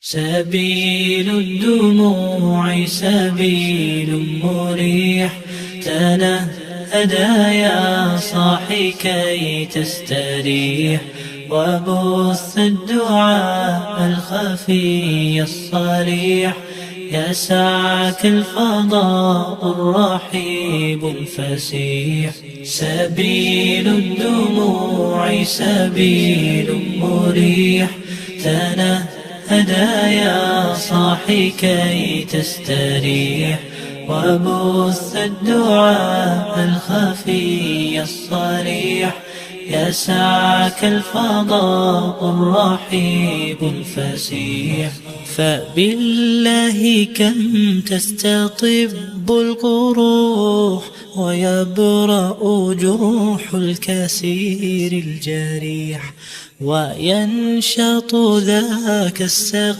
سبيل الدموع سبيل مريح، تنهدى يا صاحي كي تستريح، وبث الدعاء الخفي الصريح، يسعك الفضاء الرحيب الفسيح. سبيل الدموع سبيل مريح، تنهدى يا صاحي كي تستريح، وبث الدعاء الخفي الصريح، يسعك الفضاء الرحيب الفسيح. فبالله كم تستطب القروح، ويبرأ جروح الكسير الجريح، وينشط ذاك السقيم